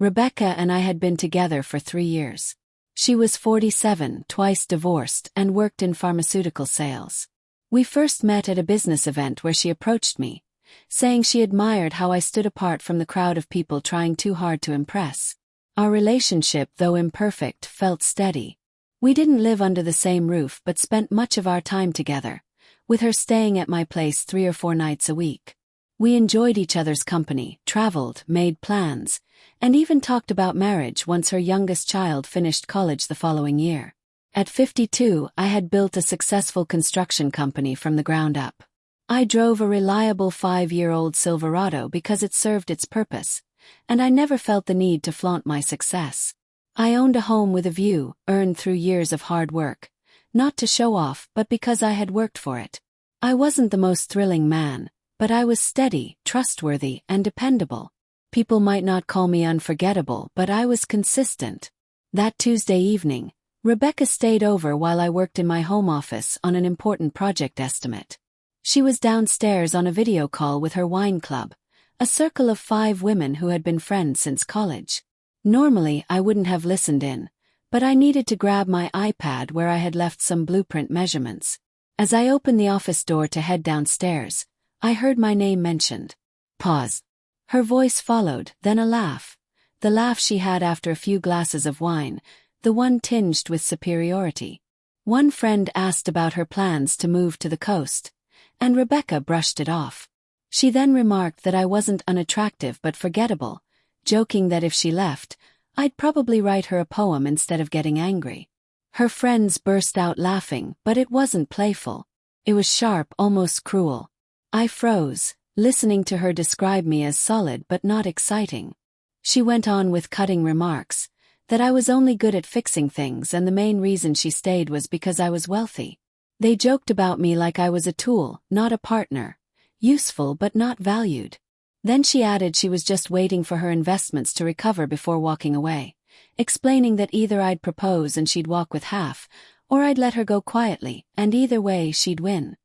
Rebecca and I had been together for 3 years. She was 47, twice divorced, and worked in pharmaceutical sales. We first met at a business event where she approached me, saying she admired how I stood apart from the crowd of people trying too hard to impress. Our relationship, though imperfect, felt steady. We didn't live under the same roof but spent much of our time together, with her staying at my place 3 or 4 nights a week. We enjoyed each other's company, traveled, made plans, and even talked about marriage once her youngest child finished college the following year. At 52, I had built a successful construction company from the ground up. I drove a reliable 5-year-old Silverado because it served its purpose, and I never felt the need to flaunt my success. I owned a home with a view, earned through years of hard work, not to show off but because I had worked for it. I wasn't the most thrilling man, but I was steady, trustworthy, and dependable. People might not call me unforgettable, but I was consistent. That Tuesday evening, Rebecca stayed over while I worked in my home office on an important project estimate. She was downstairs on a video call with her wine club, a circle of 5 women who had been friends since college. Normally, I wouldn't have listened in, but I needed to grab my iPad where I had left some blueprint measurements. As I opened the office door to head downstairs, I heard my name mentioned. Pause. Her voice followed, then a laugh. The laugh she had after a few glasses of wine, the one tinged with superiority. One friend asked about her plans to move to the coast, and Rebecca brushed it off. She then remarked that I wasn't unattractive but forgettable, joking that if she left, I'd probably write her a poem instead of getting angry. Her friends burst out laughing, but it wasn't playful. It was sharp, almost cruel. I froze, listening to her describe me as solid but not exciting. She went on with cutting remarks, that I was only good at fixing things and the main reason she stayed was because I was wealthy. They joked about me like I was a tool, not a partner, useful but not valued. Then she added she was just waiting for her investments to recover before walking away, explaining that either I'd propose and she'd walk with half, or I'd let her go quietly, and either way she'd win.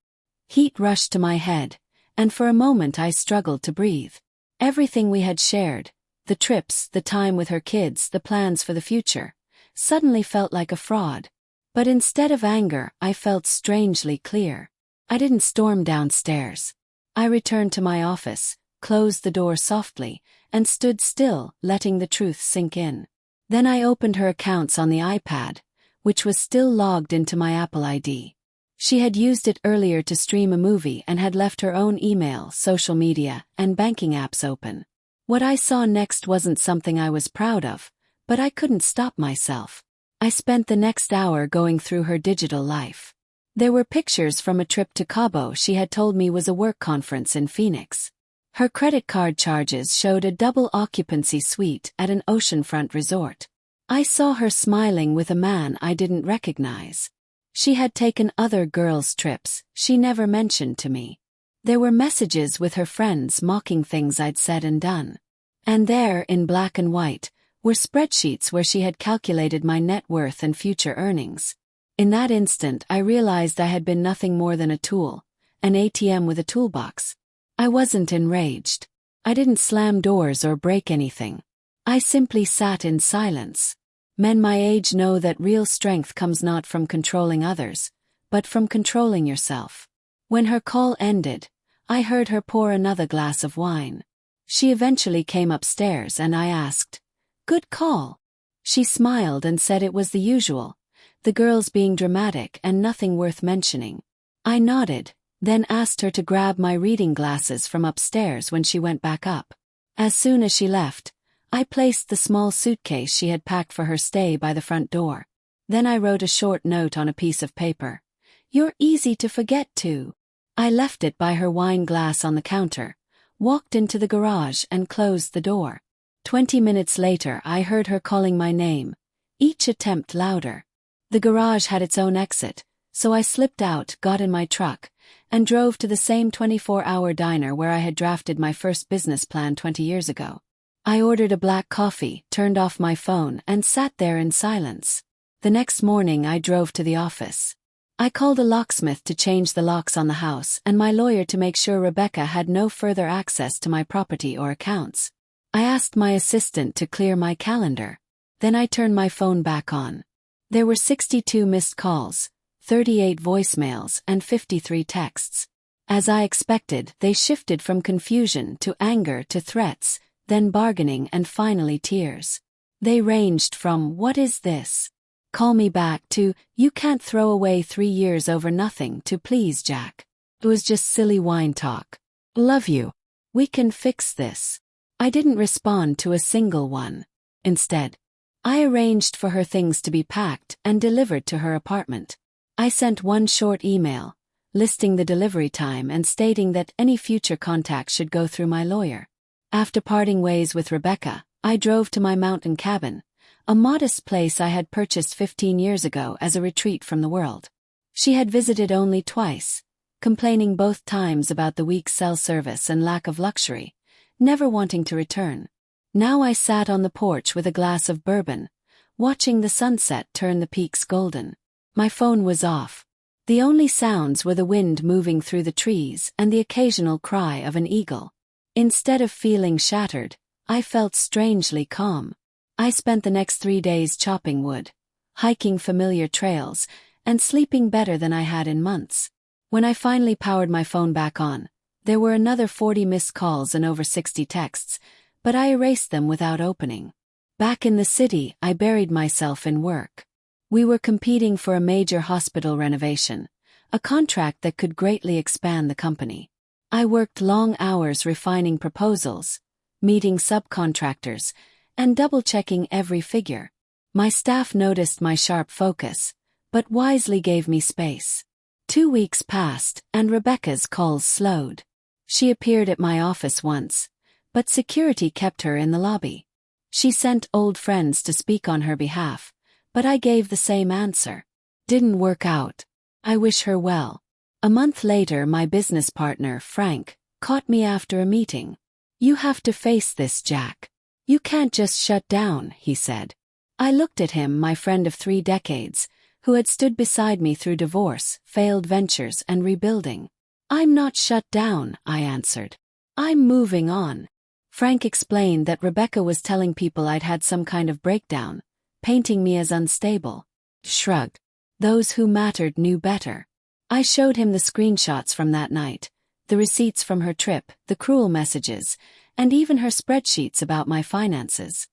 Heat rushed to my head, and for a moment I struggled to breathe. Everything we had shared, the trips, the time with her kids, the plans for the future, suddenly felt like a fraud. But instead of anger, I felt strangely clear. I didn't storm downstairs. I returned to my office, closed the door softly, and stood still, letting the truth sink in. Then I opened her accounts on the iPad, which was still logged into my Apple ID. She had used it earlier to stream a movie and had left her own email, social media, and banking apps open. What I saw next wasn't something I was proud of, but I couldn't stop myself. I spent the next hour going through her digital life. There were pictures from a trip to Cabo she had told me was a work conference in Phoenix. Her credit card charges showed a double occupancy suite at an oceanfront resort. I saw her smiling with a man I didn't recognize. She had taken other girls' trips she never mentioned to me. There were messages with her friends mocking things I'd said and done. And there, in black and white, were spreadsheets where she had calculated my net worth and future earnings. In that instant I realized I had been nothing more than a tool, an ATM with a toolbox. I wasn't enraged. I didn't slam doors or break anything. I simply sat in silence. Men my age know that real strength comes not from controlling others, but from controlling yourself. When her call ended, I heard her pour another glass of wine. She eventually came upstairs and I asked, "Good call." She smiled and said it was the usual, the girls being dramatic and nothing worth mentioning. I nodded, then asked her to grab my reading glasses from upstairs when she went back up. As soon as she left, I placed the small suitcase she had packed for her stay by the front door. Then I wrote a short note on a piece of paper. "You're easy to forget too." I left it by her wine glass on the counter, walked into the garage and closed the door. 20 minutes later I heard her calling my name, each attempt louder. The garage had its own exit, so I slipped out, got in my truck, and drove to the same 24-hour diner where I had drafted my first business plan 20 years ago. I ordered a black coffee, turned off my phone, and sat there in silence. The next morning I drove to the office. I called a locksmith to change the locks on the house and my lawyer to make sure Rebecca had no further access to my property or accounts. I asked my assistant to clear my calendar. Then I turned my phone back on. There were 62 missed calls, 38 voicemails, and 53 texts. As I expected, they shifted from confusion to anger to threats, then bargaining and finally tears. They ranged from, "What is this? Call me back," to, "You can't throw away 3 years over nothing," to, "Please, Jack. It was just silly wine talk. Love you. We can fix this." I didn't respond to a single one. Instead, I arranged for her things to be packed and delivered to her apartment. I sent one short email, listing the delivery time and stating that any future contact should go through my lawyer. After parting ways with Rebecca, I drove to my mountain cabin, a modest place I had purchased 15 years ago as a retreat from the world. She had visited only twice, complaining both times about the weak cell service and lack of luxury, never wanting to return. Now I sat on the porch with a glass of bourbon, watching the sunset turn the peaks golden. My phone was off. The only sounds were the wind moving through the trees and the occasional cry of an eagle. Instead of feeling shattered, I felt strangely calm. I spent the next 3 days chopping wood, hiking familiar trails, and sleeping better than I had in months. When I finally powered my phone back on, there were another 40 missed calls and over 60 texts, but I erased them without opening. Back in the city, I buried myself in work. We were competing for a major hospital renovation, a contract that could greatly expand the company. I worked long hours refining proposals, meeting subcontractors, and double-checking every figure. My staff noticed my sharp focus, but wisely gave me space. 2 weeks passed, and Rebecca's calls slowed. She appeared at my office once, but security kept her in the lobby. She sent old friends to speak on her behalf, but I gave the same answer. Didn't work out. I wish her well. A month later, my business partner, Frank, caught me after a meeting. "You have to face this, Jack. You can't just shut down," he said. I looked at him, my friend of 3 decades, who had stood beside me through divorce, failed ventures, and rebuilding. "I'm not shut down," I answered. "I'm moving on." Frank explained that Rebecca was telling people I'd had some kind of breakdown, painting me as unstable. Shrugged. Those who mattered knew better. I showed him the screenshots from that night, the receipts from her trip, the cruel messages, and even her spreadsheets about my finances.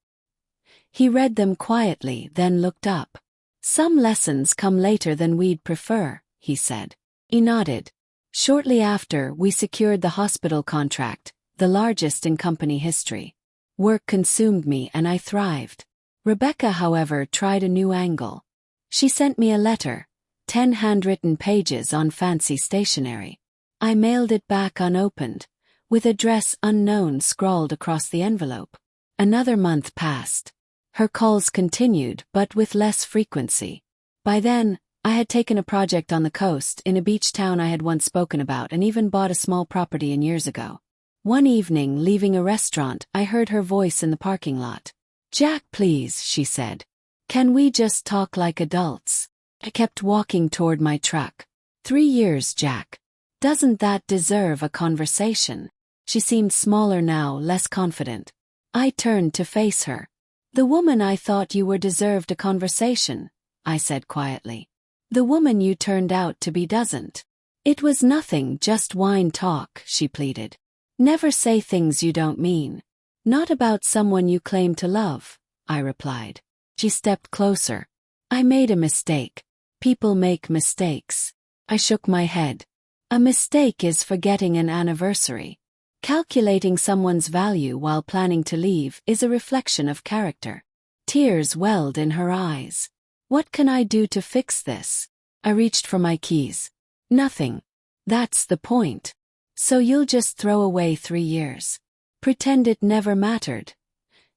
He read them quietly, then looked up. "Some lessons come later than we'd prefer," he said. He nodded. Shortly after, we secured the hospital contract, the largest in company history. Work consumed me and I thrived. Rebecca, however, tried a new angle. She sent me a letter, 10 handwritten pages on fancy stationery. I mailed it back unopened, with address unknown scrawled across the envelope. Another month passed. Her calls continued, but with less frequency. By then, I had taken a project on the coast in a beach town I had once spoken about and even bought a small property in years ago. One evening, leaving a restaurant, I heard her voice in the parking lot. "Jack, please," she said. "Can we just talk like adults?" I kept walking toward my truck. 3 years, Jack. Doesn't that deserve a conversation? She seemed smaller now, less confident. I turned to face her. "The woman I thought you were deserved a conversation," I said quietly. "The woman you turned out to be doesn't." "It was nothing, just wine talk," she pleaded. "Never say things you don't mean. Not about someone you claim to love," I replied. She stepped closer. "I made a mistake. People make mistakes." I shook my head. "A mistake is forgetting an anniversary. Calculating someone's value while planning to leave is a reflection of character." Tears welled in her eyes. "What can I do to fix this?" I reached for my keys. "Nothing. That's the point. So you'll just throw away 3 years. Pretend it never mattered?"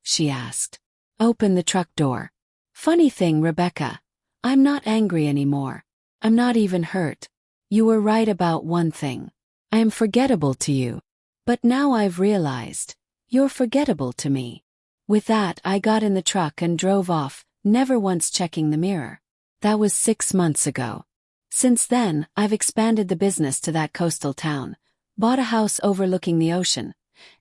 she asked. "Open the truck door." "Funny thing, Rebecca. I'm not angry anymore. I'm not even hurt. You were right about one thing. I am forgettable to you. But now I've realized, you're forgettable to me." With that, I got in the truck and drove off, never once checking the mirror. That was 6 months ago. Since then, I've expanded the business to that coastal town, bought a house overlooking the ocean,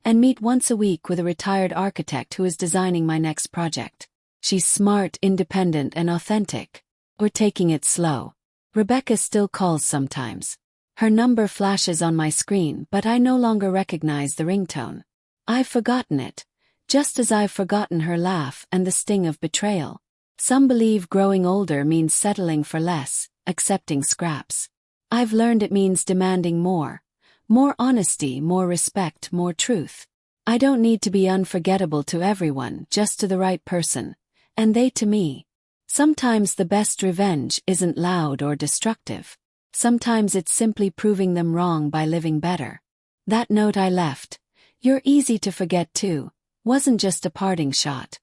and meet once a week with a retired architect who is designing my next project. She's smart, independent, and authentic. We're taking it slow. Rebecca still calls sometimes. Her number flashes on my screen, but I no longer recognize the ringtone. I've forgotten it, just as I've forgotten her laugh and the sting of betrayal. Some believe growing older means settling for less, accepting scraps. I've learned it means demanding more. More honesty, more respect, more truth. I don't need to be unforgettable to everyone, just to the right person. And they to me. Sometimes the best revenge isn't loud or destructive. Sometimes it's simply proving them wrong by living better. That note I left, "You're easy to forget too," wasn't just a parting shot.